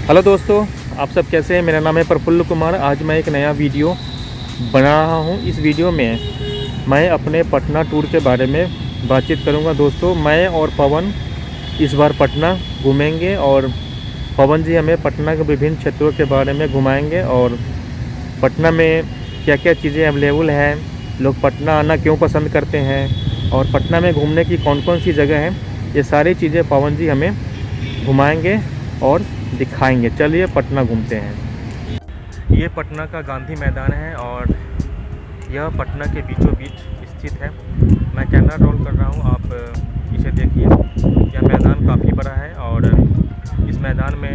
Hello दोस्तों, आप सब कैसे हैं। मेरा नाम है प्रफुल्ल कुमार। आज मैं एक नया वीडियो बना रहा हूं। इस वीडियो में मैं अपने पटना टूर के बारे में बातचीत करूंगा। दोस्तों, मैं और पवन इस बार पटना घूमेंगे और पवन जी हमें पटना के विभिन्न क्षेत्रों के बारे में घुमाएंगे और पटना में क्या क्या चीज़ें अवेलेबल हैं, लोग पटना आना क्यों पसंद करते हैं और पटना में घूमने की कौन कौन सी जगह हैं, ये सारी चीज़ें पवन जी हमें घुमाएंगे और दिखाएंगे। चलिए पटना घूमते हैं। ये पटना का गांधी मैदान है और यह पटना के बीचों बीच स्थित है। मैं कैमरा रोल कर रहा हूँ, आप इसे देखिए। यह मैदान काफ़ी बड़ा है और इस मैदान में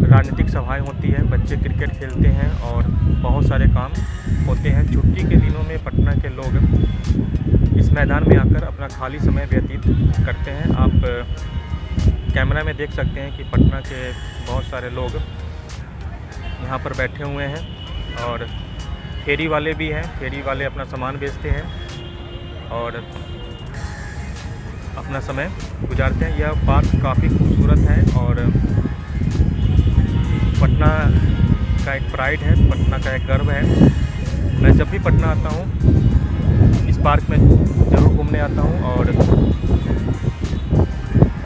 राजनीतिक सभाएं होती है, बच्चे क्रिकेट खेलते हैं और बहुत सारे काम होते हैं। छुट्टी के दिनों में पटना के लोग इस मैदान में आकर अपना खाली समय व्यतीत करते हैं। आप कैमरा में देख सकते हैं कि पटना के बहुत सारे लोग यहाँ पर बैठे हुए हैं और फेरी वाले भी हैं। फेरी वाले अपना सामान बेचते हैं और अपना समय गुजारते हैं। यह पार्क काफ़ी खूबसूरत है और पटना का एक प्राइड है, पटना का एक गर्व है। मैं जब भी पटना आता हूँ इस पार्क में ज़रूर घूमने आता हूँ और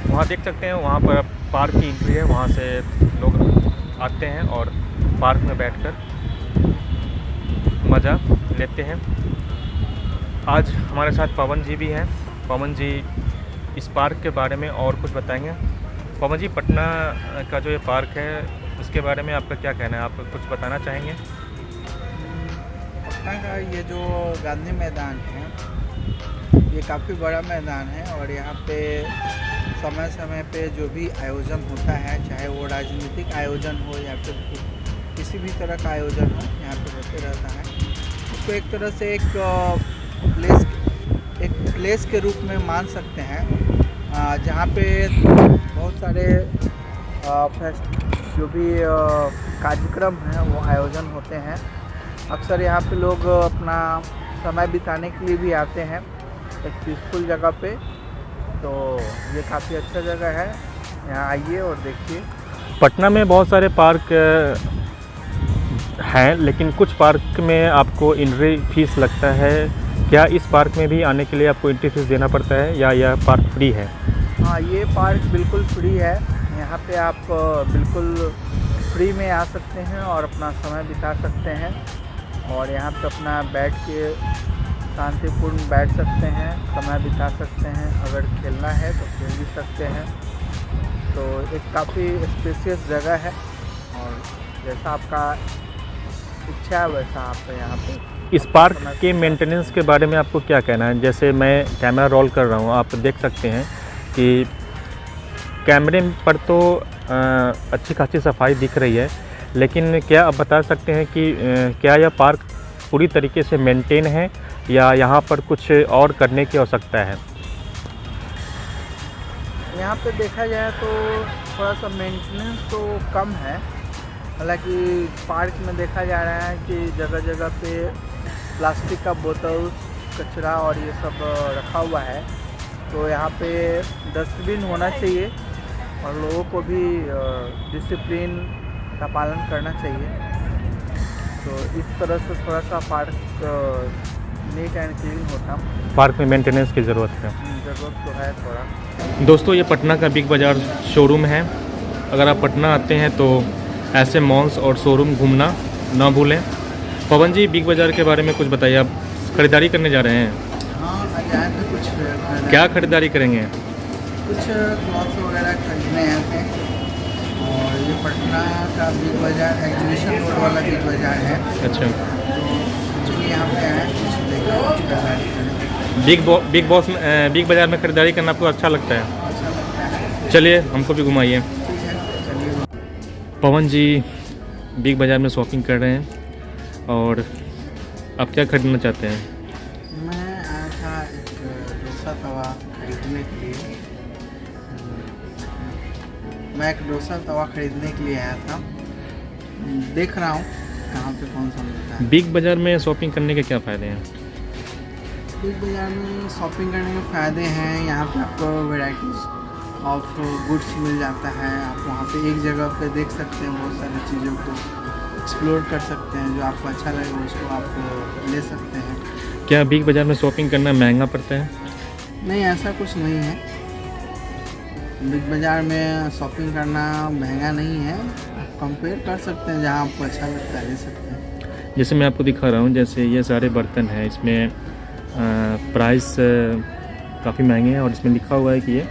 वहाँ देख सकते हैं, वहाँ पर पार्क की एंट्री है, वहाँ से लोग आते हैं और पार्क में बैठकर मज़ा लेते हैं। आज हमारे साथ पवन जी भी हैं। पवन जी इस पार्क के बारे में और कुछ बताएंगे। पवन जी, पटना का जो ये पार्क है उसके बारे में आपका क्या कहना है, आप कुछ बताना चाहेंगे? पटना का ये जो गांधी मैदान है ये काफ़ी बड़ा मैदान है और यहाँ पे समय समय पे जो भी आयोजन होता है, चाहे वो राजनीतिक आयोजन हो या फिर किसी भी तरह का आयोजन हो, यहाँ पे होते रहता है। उसको एक तरह से एक प्लेस के रूप में मान सकते हैं, जहाँ पे बहुत सारे जो भी कार्यक्रम हैं वो आयोजन होते हैं। अक्सर यहाँ पे लोग अपना समय बिताने के लिए भी आते हैं एक पीसफुल जगह पे। तो ये काफ़ी अच्छा जगह है, यहाँ आइए और देखिए। पटना में बहुत सारे पार्क हैं, लेकिन कुछ पार्क में आपको एंट्री फीस लगता है। क्या इस पार्क में भी आने के लिए आपको एंट्री फीस देना पड़ता है या यह पार्क फ्री है? हाँ, ये पार्क बिल्कुल फ्री है। यहाँ पे आप बिल्कुल फ्री में आ सकते हैं और अपना समय बिता सकते हैं और यहाँ पे अपना बैठ के शांतिपूर्ण बैठ सकते हैं, समय बिता सकते हैं। अगर खेलना है तो खेल भी सकते हैं। तो एक काफ़ी स्पेशियस जगह है और जैसा आपका इच्छा है वैसा आप यहाँ पे। इस पार्क के मेंटेनेंस के बारे में आपको क्या कहना है? जैसे मैं कैमरा रोल कर रहा हूँ, आप देख सकते हैं कि कैमरे पर तो अच्छी खासी सफाई दिख रही है, लेकिन क्या आप बता सकते हैं कि क्या यह पार्क पूरी तरीके से मेंटेन है या यहाँ पर कुछ और करने की आवश्यकता है? यहाँ पे देखा जाए तो थोड़ा सा मेंटेनेंस तो कम है। हालांकि पार्क में देखा जा रहा है कि जगह जगह पे प्लास्टिक का बोतल, कचरा और ये सब रखा हुआ है। तो यहाँ पे डस्टबिन होना चाहिए और लोगों को भी डिसिप्लिन का पालन करना चाहिए। तो इस तरह से थोड़ा सा पार्क नीट एंड क्लीन होता। पार्क में मेंटेनेंस की ज़रूरत है। ज़रूरत तो है थोड़ा। दोस्तों, ये पटना का बिग बाज़ार शोरूम है। अगर आप पटना आते हैं तो ऐसे मॉल्स और शोरूम घूमना ना भूलें। पवन जी, बिग बाज़ार के बारे में कुछ बताइए। आप ख़रीदारी करने जा रहे हैं? हाँ, जाए तो कुछ क्या ख़रीदारी करेंगे? कुछ क्लॉथ्स वगैरह खरीदने आए थे। और ये पटना का बिग बाज़ार एग्जीबिशन रोड वाला बिग बाज़ार है। अच्छा, तो चलिए यहाँ पे आए, कुछ देखा, कुछ खरीदारी करें। बिग बाज़ार में ख़रीदारी करना आपको अच्छा लगता है? अच्छा लगता है। चलिए हमको भी घुमाइए। ठीक है, चलिए। पवन जी बिग बाज़ार में शॉपिंग कर रहे हैं और आप क्या खरीदना चाहते हैं? मैं आया था एक डोसा तवा खरीदने के लिए। मैं एक डोसा तवा खरीदने के लिए आया था। देख रहा हूँ कहाँ पे कौन सा मिलता है। बिग बाज़ार में शॉपिंग करने के क्या फ़ायदे हैं? बिग बाज़ार में शॉपिंग करने के फ़ायदे हैं, यहाँ पे आपको वैराइटीज़ ऑफ गुड्स मिल जाता है। आप वहाँ पे एक जगह पे देख सकते हैं, बहुत सारी चीज़ों को एक्सप्लोर कर सकते हैं। जो आपको अच्छा लगेगा उसको आप ले सकते हैं। क्या बिग बाज़ार में शॉपिंग करना महंगा पड़ता है? नहीं, ऐसा कुछ नहीं है। बिग बाज़ार में शॉपिंग करना महंगा नहीं है। कंपेयर कर सकते हैं, जहाँ आपको अच्छा लगता है ले सकते हैं। जैसे मैं आपको दिखा रहा हूँ, जैसे ये सारे बर्तन हैं, इसमें प्राइस काफ़ी महंगे हैं और इसमें लिखा हुआ है कि ये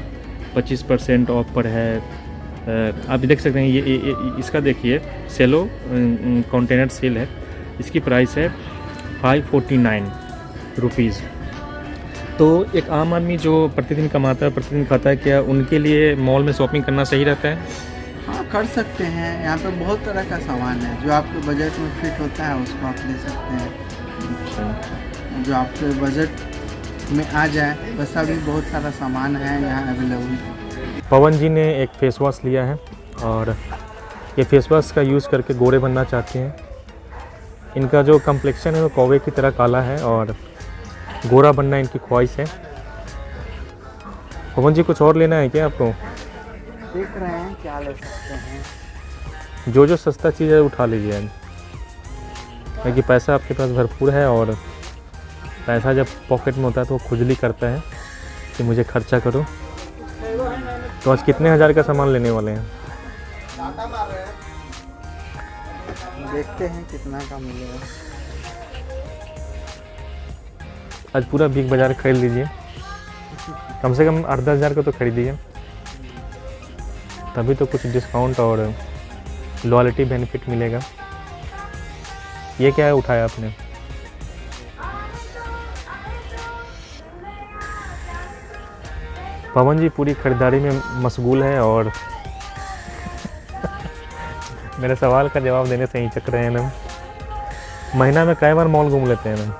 25% ऑफ पर है। आप देख सकते हैं ये इसका देखिए सेलो कंटेनर सेल है। इसकी प्राइस है 549 रुपीज़। तो एक आम आदमी जो प्रतिदिन कमाता है, प्रतिदिन खाता है, क्या उनके लिए मॉल में शॉपिंग करना सही रहता है? हाँ, कर सकते हैं। यहाँ पे बहुत तरह का सामान है, जो आपके बजट में फिट होता है उसको आप ले सकते हैं। अच्छा। जो आपके बजट में आ जाए वैसा भी बहुत सारा सामान है यहाँ अवेलेबल। पवन जी ने एक फेस वॉश लिया है और ये फेस वॉश का यूज़ करके गोरे बनना चाहते हैं। इनका जो कम्प्लेक्शन है वो कौवे की तरह काला है और गोरा बनना इनकी ख्वाहिश है। पवन जी, कुछ और लेना है क्या आपको? देख रहे हैं क्या ले सकते हैं। जो जो सस्ता चीज़ है उठा लीजिए, क्योंकि पैसा आपके पास भरपूर है और पैसा जब पॉकेट में होता है तो वो खुजली करता है कि मुझे खर्चा करो। तो आज कितने हज़ार का सामान लेने वाले हैं? देखते हैं कितना का मिलेगा। आज पूरा बिग बाज़ार खरीद लीजिए, कम से कम 8-10 हज़ार का तो खरीदिए, तभी तो कुछ डिस्काउंट और लॉयल्टी बेनिफिट मिलेगा। ये क्या है उठाया आपने? पवन जी पूरी खरीदारी में मशगूल है और मेरे सवाल का जवाब देने से ही चक रहे हैं ना। महीना में कई बार मॉल घूम लेते हैं ना?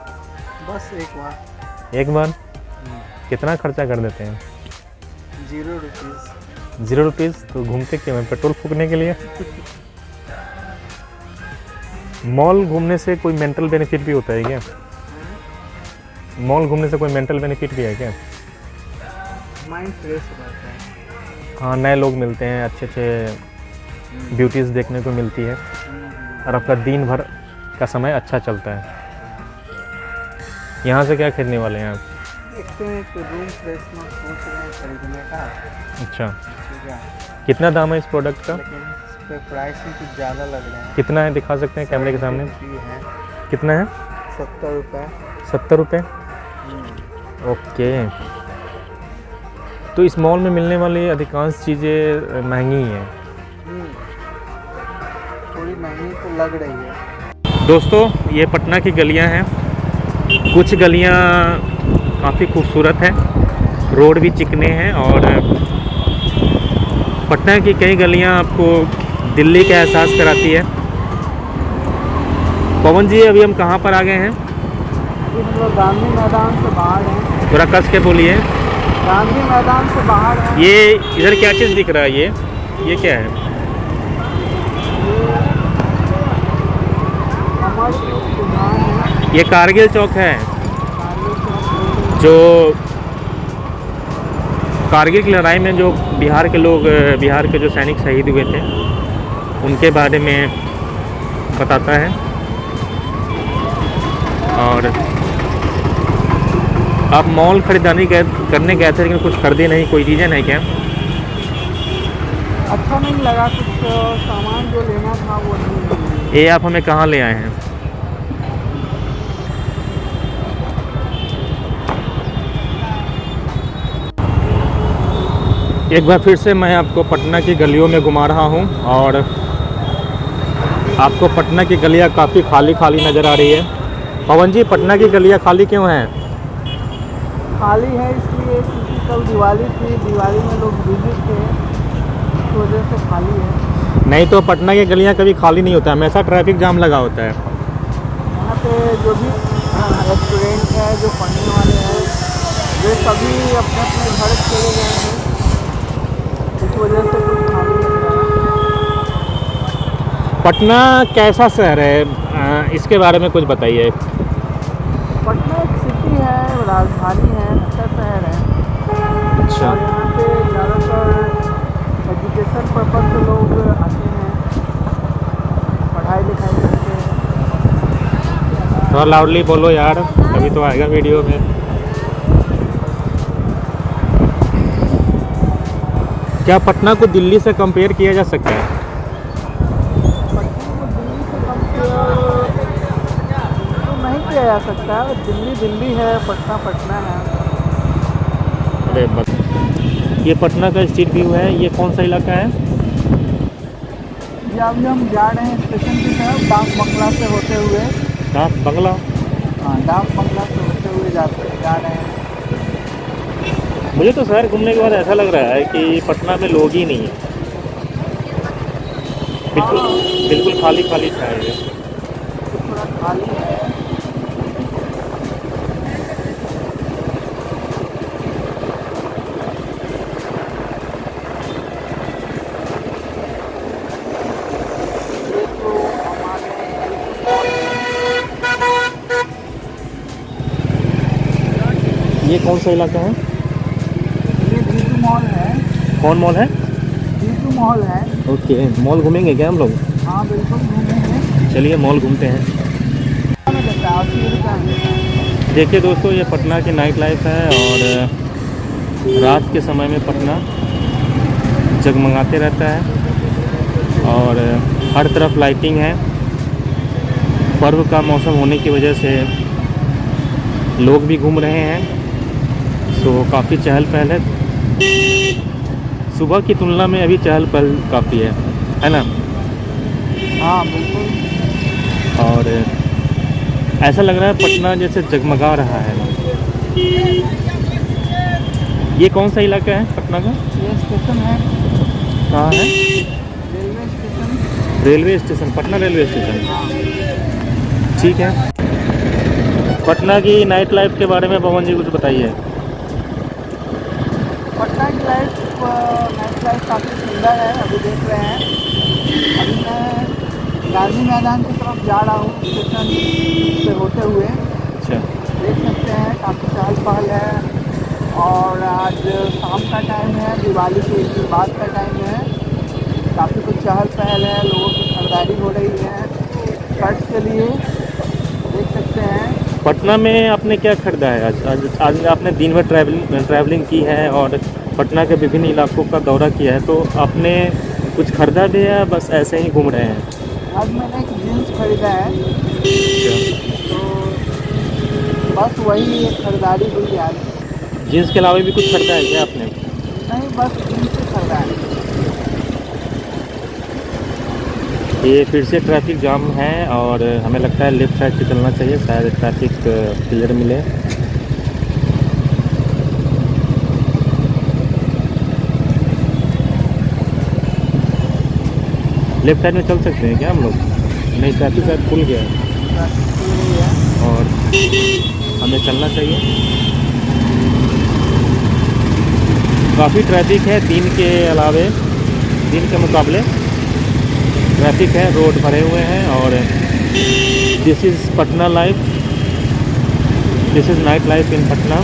बस एक बार। एक बार? कितना खर्चा कर देते हैं? 0 रुपीज़। 0 रुपीज़? तो घूमते क्यों हैं? पेट्रोल फूकने के लिए? मॉल घूमने से कोई मेंटल बेनिफिट भी होता है क्या? मॉल घूमने से कोई मेंटल बेनिफिट भी है क्या? माइंड फ्रेश रहता है। हाँ, नए लोग मिलते हैं, अच्छे अच्छे ब्यूटीज़ देखने को मिलती है और आपका दिन भर का समय अच्छा चलता है। यहाँ से क्या खरीदने वाले हैं आप? देखते हैं कि रूम फ्रेशनर सोच रहे हैं खरीदने का। अच्छा, ठीक है, कितना दाम है इस प्रोडक्ट का? लेकिन इस पे प्राइस ही कुछ ज़्यादा लग रहे हैं। कितना है दिखा सकते हैं कैमरे के सामने? है कितना है? 70 रुपये। 70 रुपये? ओके। तो इस मॉल में मिलने वाली अधिकांश चीज़ें महंगी ही हैं। थोड़ी महंगी तो लग रही है। दोस्तों, ये पटना की गलियां हैं। कुछ गलियां काफ़ी खूबसूरत हैं, रोड भी चिकने हैं और पटना की कई गलियां आपको दिल्ली का एहसास कराती है। पवन जी, अभी हम कहाँ पर आ गए हैं? अभी हम लोग गांधी मैदान से बाहर हैं। थोड़ा कस के बोलिए। गांधी मैदान से बाहर हैं। ये इधर क्या चीज़ दिख रहा है? ये क्या है? ये कारगिल चौक है, जो कारगिल की लड़ाई में जो बिहार के जो सैनिक शहीद हुए थे उनके बारे में बताता है। और आप मॉल खरीदारी करने गए थे लेकिन कुछ खरीदे नहीं, कोई रीज़न है क्या? अच्छा नहीं लगा, कुछ सामान जो लेना था वो नहीं। ये आप हमें कहाँ ले आए हैं? एक बार फिर से मैं आपको पटना की गलियों में घुमा रहा हूँ और आपको पटना की गलियाँ काफ़ी खाली खाली नज़र आ रही है। पवन जी, पटना की गलियाँ खाली क्यों हैं? खाली है इसलिए क्योंकि कल दिवाली थी, दिवाली में लोग बिजी थे, इस वजह से खाली है। नहीं तो पटना की गलियाँ कभी खाली नहीं होता है, हमेशा ट्रैफिक जाम लगा होता है। यहाँ पे जो भी रेस्टोरेंट है, जो पढ़ने वाले हैं, वे सभी अपने अपने घर चले गए हैं, इस वजह से कुछ खाली लग रहा है। पटना कैसा शहर है, इसके बारे में कुछ बताइए। पटना एक सिटी है, राजधानी है, अच्छा शहर है। अच्छा। और यहाँ पे ज़्यादातर एजुकेशन पर्पज से लोग आते हैं, पढ़ाई लिखाई करते हैं। थोड़ा लाउडली बोलो यार, अभी तो आएगा वीडियो में। क्या पटना को दिल्ली से कंपेयर किया जा सकता है? पटना को दिल्ली से कंपेयर तो नहीं किया जा सकता। दिल्ली दिल्ली है, पटना पटना है। अरे बस, ये पटना का स्ट्रीट व्यू है। ये कौन सा इलाका है? ये अभी हम जा रहे हैं स्टेशन की तरफ, डाक बंगला से होते हुए। डाक बंगला? हाँ, डाक बंगला से होते हुए जा रहे हैं। मुझे तो शहर घूमने के बाद ऐसा लग रहा है कि पटना में लोग ही नहीं है। बिल्कुल बिल्कुल खाली खाली शहर है। तो थोड़ा खाली है। ये तो हमारे ये कौन सा इलाका है? ये जीतू मॉल है। कौन मॉल है? जीतू मॉल है। ओके, मॉल घूमेंगे क्या हम लोग? हाँ बिल्कुल घूमेंगे। चलिए मॉल घूमते हैं। में देता है 80 रुपये में देता है। देखिए दोस्तों, ये पटना की नाइट लाइफ है और रात के समय में पटना जगमगाते रहता है और हर तरफ लाइटिंग है। पर्व का मौसम होने की वजह से लोग भी घूम रहे हैं, सो काफ़ी चहल पहल है। सुबह की तुलना में अभी चहल पहल काफ़ी है ना? हाँ बिल्कुल। और ऐसा लग रहा है पटना जैसे जगमगा रहा है। ये कौन सा इलाका है पटना का? ये स्टेशन है। कहाँ है? Railway station. Railway station, Patna railway station. हाँ। ठीक है। पटना की नाइट लाइफ के बारे में पवन जी कुछ बताइए। पटना की नाइट लाइफ काफ़ी सुंदर है। अभी देख रहे हैं, अभी मैं गांधी मैदान की तरफ जा रहा हूँ स्टेशन से होते हुए। अच्छा। देख सकते हैं काफ़ी चहल पहल है। और आज शाम का टाइम है, दिवाली के एक दिन बाद का टाइम है। काफ़ी कुछ चहल पहल है, लोगों की खरीदारी हो रही है खर्च के लिए। देख सकते हैं। पटना में आपने क्या खरीदा है आज आपने दिन भर ट्रैवलिंग की है और पटना के विभिन्न इलाकों का दौरा किया है, तो आपने कुछ खरीदा भी है, बस ऐसे ही घूम रहे हैं? आज मैंने एक जीन्स खरीदा है, तो बस वही एक खरीदारी हुई आज। जीन्स के अलावा भी कुछ खरीदा है क्या आपने? नहीं, बस जीन्स ही खरीदा है। ये फिर से ट्रैफिक जाम है और हमें लगता है लेफ़्ट साइड से चलना चाहिए, शायद ट्रैफिक क्लियर मिले। लेफ़्ट साइड में चल सकते हैं क्या हम लोग? नहीं, ट्रैफिक शायद खुल गया है और हमें चलना चाहिए। काफ़ी ट्रैफिक है दिन के अलावे, दिन के मुकाबले ट्रैफिक है, रोड भरे हुए हैं। और this is Patna life, this is night life in Patna.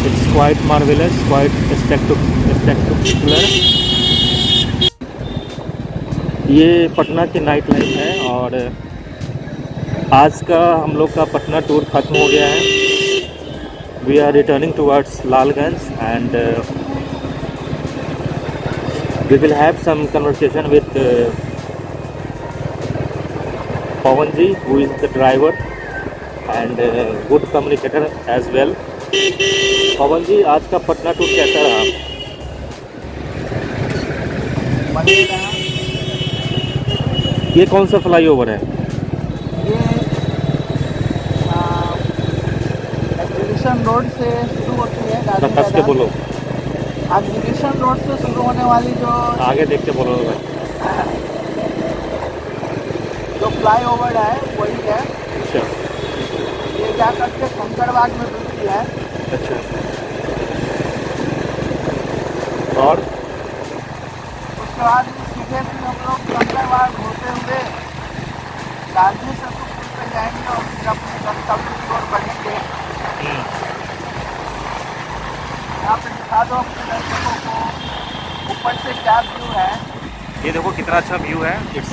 It's quite marvellous, quite spectacular. ये पटना की नाइट लाइफ है और आज का हम लोग का पटना टूर ख़त्म हो गया है। We are returning towards Lalganj and we will have some conversation with Pawan ji, who is the driver and good communicator as well. पवन जी, आज का पटना टूर कैसा रहा? बढ़िया रहा। ये कौन सा फ्लाईओवर है? ये एग्जीबिशन रोड से शुरू होती है गांधी कस के मैदान। बोलो, एग्जीबिशन रोड से शुरू होने वाली आगे देख के बोलो भाई। जो फ्लाईओवर है वही है। अच्छा ये जा करके कंकड़बाग में मिलती है। अच्छा। और उसके बाद सीधे फिर हम लोग कंकड़बाग होते हुए गांधी सेतु पुल पे जाएंगे और फिर अपने गंतव्य की ओर बढ़ेंगे। यहाँ पे दिखा दो अपने दर्शकों को ऊपर से क्या व्यू है। ये देखो कितना अच्छा व्यू है। It's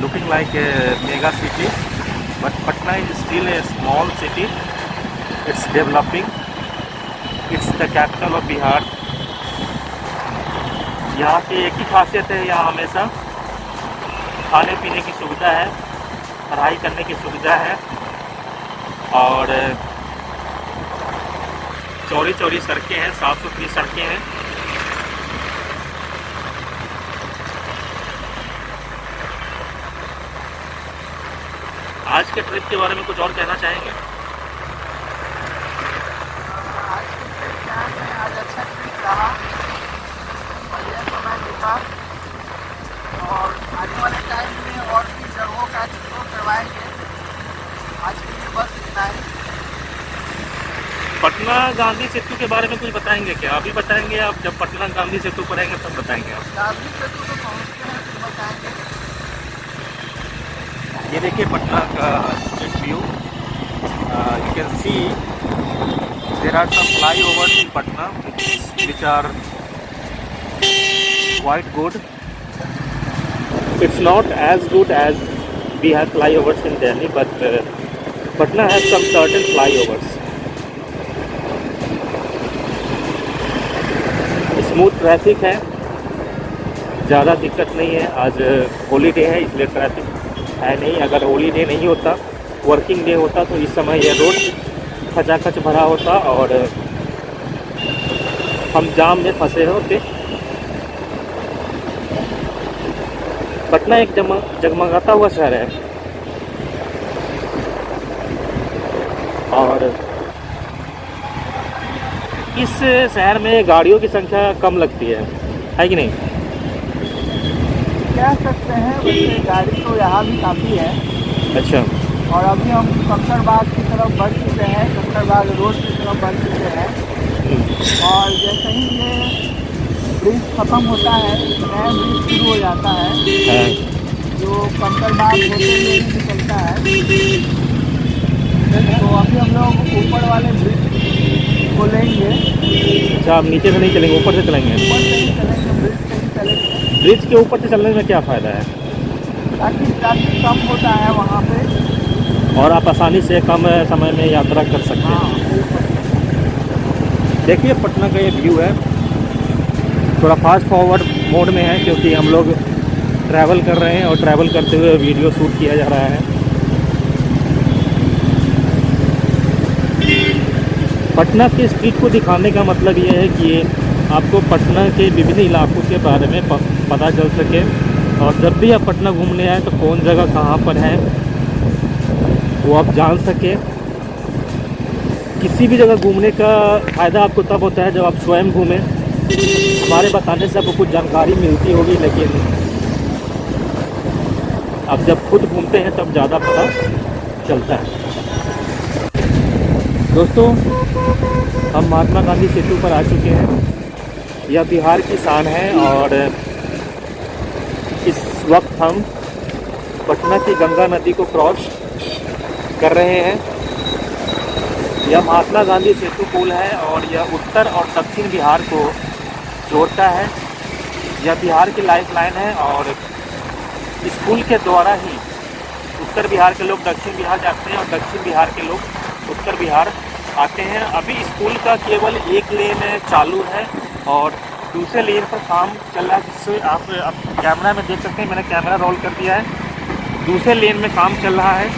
looking like a mega city, but Patna is still a small city. It's developing. It's the capital of Bihar. यहाँ की एक ही खासियत है, यहाँ हमेशा खाने पीने की सुविधा है, पढ़ाई करने की सुविधा है, और चौड़ी चौड़ी सड़कें हैं, साफ़ सुथरी सड़कें हैं। आज के ट्रिप के बारे में कुछ और कहना चाहेंगे? आज अच्छा ट्रिप रहा, बढ़िया समय बीता, और आने वाले टाइम में और भी जगहों का एक्सप्लोर करवाएंगे। आज के लिए बस इतना ही। पटना गांधी सेतु के बारे में कुछ बताएंगे क्या? अभी बताएंगे आप, जब पटना गांधी सेतु पर आएंगे तब बताएंगे आप? गांधी सेतु तो पहुँचते हैं फिर बताएंगे। ये देखिए पटना का street view. You can see there are some flyovers in Patna which are quite good. It's not as good as we have flyovers in Delhi, but Patna has some certain flyovers. Smooth traffic है, ज़्यादा दिक्कत नहीं है। आज holiday है इसलिए traffic है नहीं। अगर हॉलीडे नहीं होता, वर्किंग डे होता, तो इस समय यह रोड खचाखच भरा होता और हम जाम में फंसे होते। पटना एक जगमगाता हुआ शहर है, और इस शहर में गाड़ियों की संख्या कम लगती है कि नहीं? कह सकते हैं, वैसे गाड़ी तो यहाँ भी काफ़ी है। अच्छा। और अभी हम कंकड़बाग की तरफ बढ़ चुके हैं, कंकड़बाग रोड की तरफ बढ़ चुके हैं। और जैसे ही ये ब्रिज ख़त्म होता है, नया ब्रिज शुरू हो जाता है, जो कंकड़बाग होते हुए ही निकलता है। तो अभी हम लोग ऊपर वाले ब्रिज को लेंगे। अच्छा, आप नीचे से नहीं चलेंगे, ऊपर से चलेंगे? ऊपर से ही चलेंगे, ब्रिज से ही चलेंगे। ब्रिज के ऊपर से चलने में क्या फ़ायदा है? ताकि ट्रैफिक कम होता है वहाँ पे, और आप आसानी से कम समय में यात्रा कर सकते हैं। देखिए पटना का ये व्यू है, थोड़ा फास्ट फॉरवर्ड मोड में है क्योंकि हम लोग ट्रैवल कर रहे हैं और ट्रैवल करते हुए वीडियो शूट किया जा रहा है। पटना के स्ट्रीट को दिखाने का मतलब ये है कि आपको पटना के विभिन्न इलाकों के बारे में पता चल सके, और जब भी आप पटना घूमने आए तो कौन जगह कहाँ पर है वो आप जान सके। किसी भी जगह घूमने का फ़ायदा आपको तब होता है जब आप स्वयं घूमें। हमारे बताने से आपको कुछ जानकारी मिलती होगी, लेकिन आप जब खुद घूमते हैं तब ज़्यादा पता चलता है। दोस्तों, हम महात्मा गांधी सेतु पर आ चुके हैं। यह बिहार की शान है, और इस वक्त हम पटना की गंगा नदी को क्रॉस कर रहे हैं। यह महात्मा गांधी सेतु पुल है और यह उत्तर और दक्षिण बिहार को जोड़ता है। यह बिहार की लाइफलाइन है, और इस पुल के द्वारा ही उत्तर बिहार के लोग दक्षिण बिहार जाते हैं और दक्षिण बिहार के लोग उत्तर बिहार आते हैं। अभी इस पुल का केवल एक लेन चालू है और दूसरे लेन पर काम चल रहा है, जिससे आप कैमरा में देख सकते हैं। मैंने कैमरा रोल कर दिया है। दूसरे लेन में काम चल रहा है,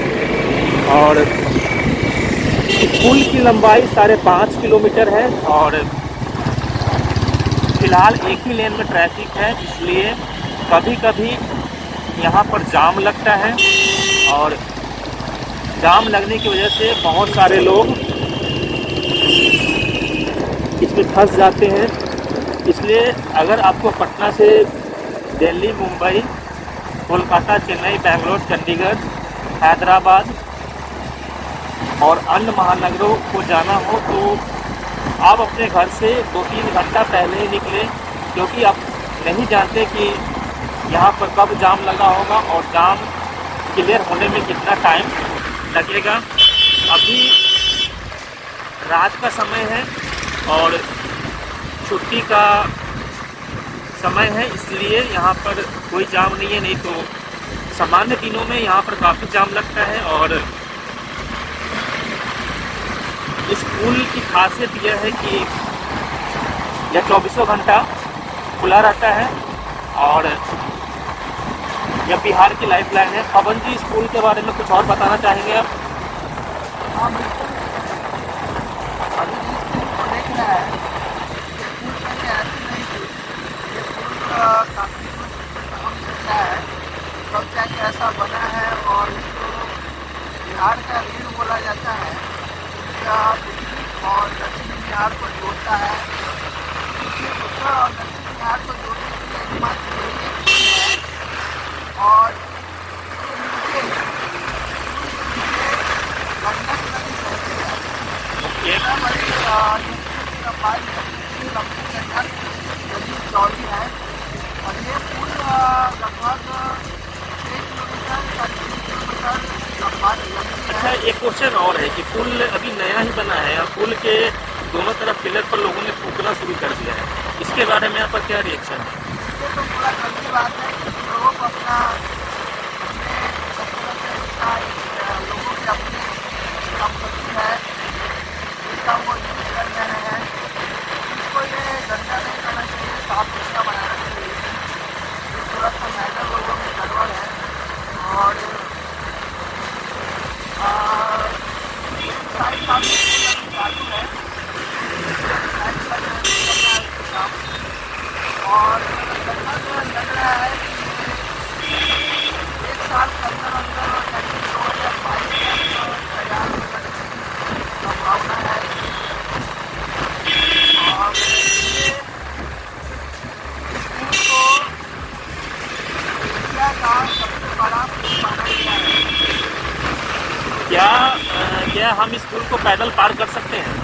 और इस पुल की लंबाई 5.5 किलोमीटर है, और फिलहाल एक ही लेन में ट्रैफिक है, इसलिए कभी कभी यहाँ पर जाम लगता है, और जाम लगने की वजह से बहुत सारे लोग इसमें फंस जाते हैं। इसलिए अगर आपको पटना से दिल्ली, मुंबई, कोलकाता, चेन्नई, बेंगलोर, चंडीगढ़, हैदराबाद और अन्य महानगरों को जाना हो तो आप अपने घर से 2-3 घंटा पहले ही निकलें, क्योंकि आप नहीं जानते कि यहाँ पर कब जाम लगा होगा और जाम क्लियर होने में कितना टाइम लगेगा। अभी रात का समय है और छुट्टी का समय है इसलिए यहाँ पर कोई जाम नहीं है, नहीं तो सामान्य दिनों में यहाँ पर काफ़ी जाम लगता है। और इस पुल की खासियत यह है कि यह 24 घंटा खुला रहता है और यह बिहार की लाइफलाइन है। पवन जी, इस पुल के बारे में कुछ और बताना चाहेंगे आप? हाँ बिल्कुल, अभी जिस पुल को देख रहा है ये पुल पहले ऐसे नहीं थी। ये पुल काफ़ी कुछ हम सकता है कब क्या कैसा बना है। और इसको बिहार का रीढ़ बोला जाता है। इसका उत्तरी और दक्षिण बिहार को जोड़ता है। उत्तर और दक्षिण बिहार को जोड़ने के लिए एकमात्र यही एक पुल है। और नीचे गंडक नदी बहती है। इतना बड़ी लंबाई लंबी गंडक नदी चौड़ी है। और ये पुल लगभग 1 किलोमीटर या 3 किलोमीटर लंबी अच्छा, है। एक क्वेश्चन और है कि पुल अभी नया ही बना है और पुल के दोनों तरफ पिलर पर लोगों ने फूकना शुरू कर दिया है, इसके बारे में आपका क्या रिएक्शन है? ये तो थोड़ा गलती बात है कि लोगों को अपना अपने खूबसूरत तरीका लोगों की अपनी संपत्ति है, इसका वो यूज कर रहे हैं। इसको ये गंदा नहीं करना चाहिए, साफ सुथरा बनाना चाहिए। ये थोड़ा सा मैटर लोगों में गड़बड़ है। और साइड काम चालू है, साइड कर रहे हैं इसका काम। और लगभग लग रहा है कि 1 साल के अंदर अंदर यानी 2022 तक तैयार होने की संभावना है। और ये स्कूल को एशिया का सबसे बड़ा पुल माना गया है। क्या हम इस पुल को पैदल पार कर सकते हैं?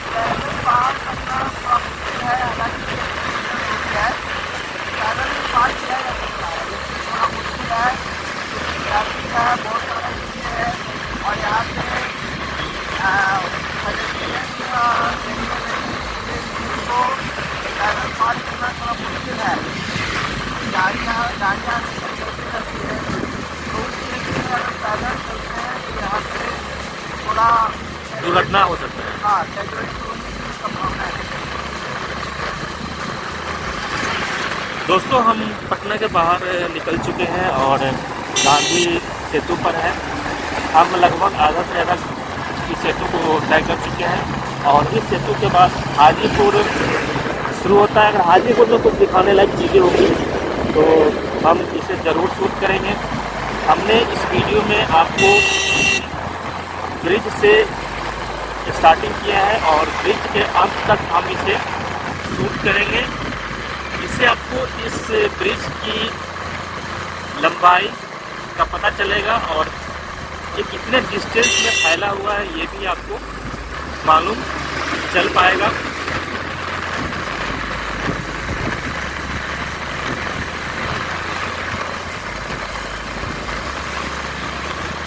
पैदल पार करना थोड़ा मुश्किल है, हालांकि है पैदल भी पार किया जा सकता है, लेकिन थोड़ा मुश्किल है क्योंकि ट्रैफिक है, बहुत सारा चीज़ें हैं। और यहाँ पे को पैदल पार करना थोड़ा मुश्किल है। गाड़ियाँ चलती रहती है, तो उसके लिए अगर पैदल चलते हैं तो यहाँ पे थोड़ा दुर्घटना हो सकता है। हाँ, कैजुअलिटी होने की संभावना है। दोस्तों, हम पटना के बाहर निकल चुके हैं और गांधी सेतु पर हैं। हम लगभग आधा से ज़्यादा इस सेतु को तय कर चुके हैं और इस सेतु के बाद हाजीपुर शुरू होता है। अगर हाजीपुर में कुछ दिखाने लायक चीज़ें होगी तो हम इसे ज़रूर शूट करेंगे। हमने इस वीडियो में आपको ब्रिज से स्टार्टिंग किया है और ब्रिज के अंत तक हम इसे शूट करेंगे। इससे आपको इस ब्रिज की लंबाई का पता चलेगा और ये कितने डिस्टेंस में फैला हुआ है ये भी आपको मालूम चल पाएगा।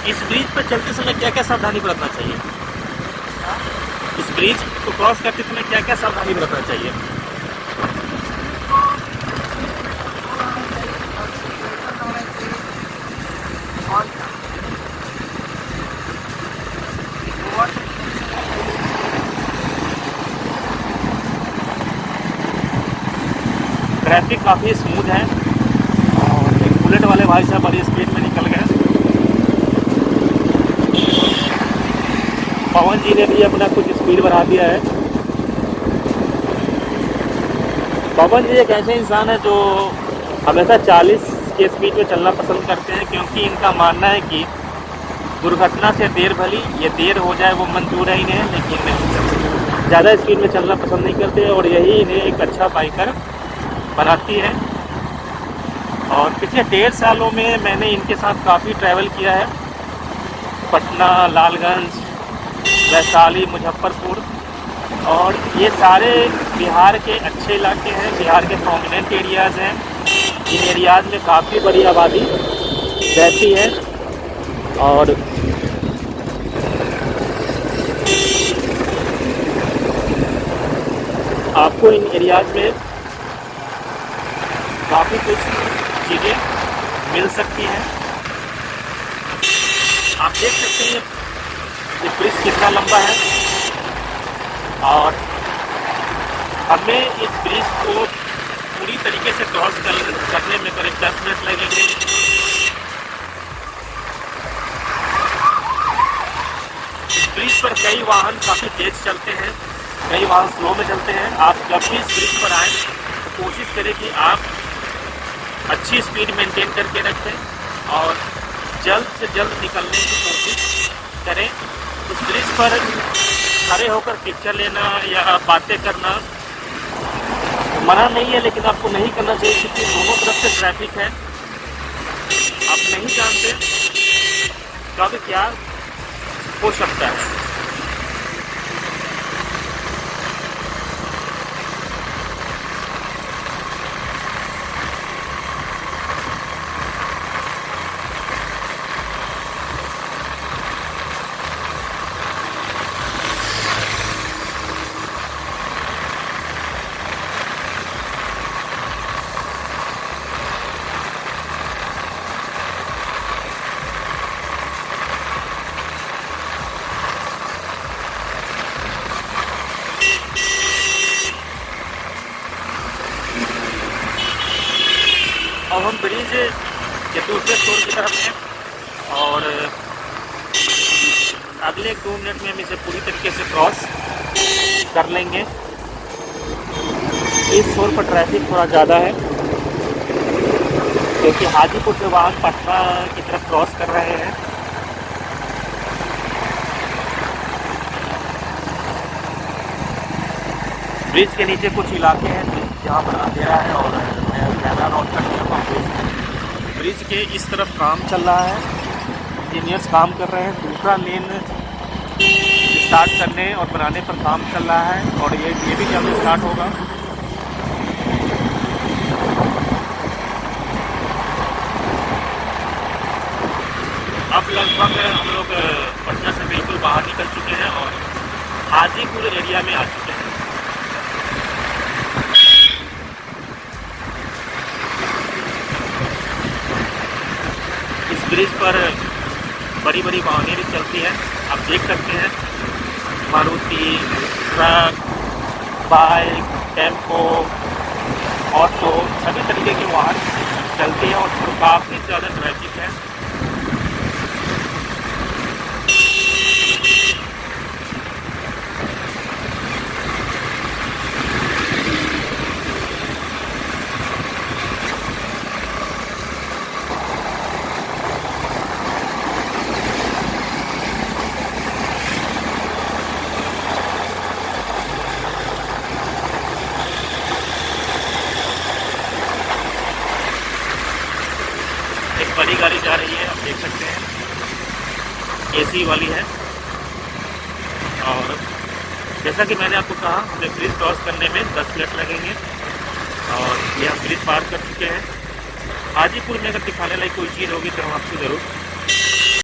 इस ब्रिज पर चलते समय क्या क्या सावधानी बरतना चाहिए? इस ब्रिज को क्रॉस करते समय क्या क्या सावधानी बरतना चाहिए? ट्रैफिक काफ़ी स्मूथ है और एक बुलेट वाले भाई साहब बड़ी स्पीड में निकल गए। पवन जी ने भी अपना कुछ स्पीड बढ़ा दिया है। पवन जी एक ऐसे इंसान है जो हमेशा 40 के स्पीड में चलना पसंद करते हैं, क्योंकि इनका मानना है कि दुर्घटना से देर भली, ये देर हो जाए वो मंजूर है इन्हें, लेकिन ज़्यादा स्पीड में चलना पसंद नहीं करते और यही इन्हें एक अच्छा बाइकर बनाती है। और पिछले 1.5 सालों में मैंने इनके साथ काफ़ी ट्रैवल किया है। पटना, लालगंज, वैशाली, मुजफ्फरपुर, और ये सारे बिहार के अच्छे इलाके हैं, बिहार के प्रोमिनेंट एरियाज़ हैं। इन एरियाज़ में काफ़ी बड़ी आबादी रहती है और आपको इन एरियाज़ में काफ़ी कुछ चीज़ें मिल सकती हैं। आप देख सकते हैं ये ब्रिज कितना लंबा है और हमें इस ब्रिज को पूरी तरीके से क्रॉस करने में करीब 10 मिनट लगेंगे। इस ब्रिज पर कई वाहन काफ़ी तेज चलते हैं, कई वाहन स्लो में चलते हैं। आप जब भी इस ब्रिज पर आएँ तो कोशिश करें कि आप अच्छी स्पीड मेंटेन करके रखें और जल्द से जल्द निकलने की कोशिश करें। इस ब्रिज पर खड़े होकर पिक्चर लेना या बातें करना मना नहीं है, लेकिन आपको नहीं करना चाहिए क्योंकि दोनों तरफ से ट्रैफिक है। आप नहीं जानते कब क्या हो सकता है। अब हम ब्रिज के दूसरे छोर की तरफ हैं और अगले 1-2 मिनट में हम इसे पूरी तरीके से क्रॉस कर लेंगे। इस छोर पर ट्रैफिक थोड़ा ज़्यादा है क्योंकि हाजीपुर से वाहन पटना की तरफ क्रॉस कर रहे हैं। ब्रिज के नीचे कुछ इलाके हैं जहाँ पर अंधेरा है और मैं कैमरा नोट कर दिया हूँ। ब्रिज के इस तरफ काम चल रहा है, इंजीनियर्स काम कर रहे हैं। दूसरा लेन स्टार्ट करने और बनाने पर काम चल रहा है और ये भी जल्द स्टार्ट होगा। अब लगभग हम लोग पटना से बिल्कुल बाहर निकल चुके हैं और हाजीपुर एरिया में आ चुके हैं। इस ब्रिज पर बड़ी बड़ी वाहनें भी चलती हैं, आप देख सकते हैं। Maruti, truck, bike, tempo, auto, सभी तरीके के वाहन चलते हैं और काफ़ी ज़्यादा ट्रैफिक है। एक बड़ी गाड़ी जा रही है, आप देख सकते हैं, एसी वाली है। और जैसा कि मैंने आपको कहा, हमें ब्रिज क्रॉस करने में 10 मिनट लगेंगे और ये हम ब्रिज पार कर चुके हैं। हाजीपुर में अगर दिखाने लायक कोई चीज़ होगी तो हम आपको ज़रूर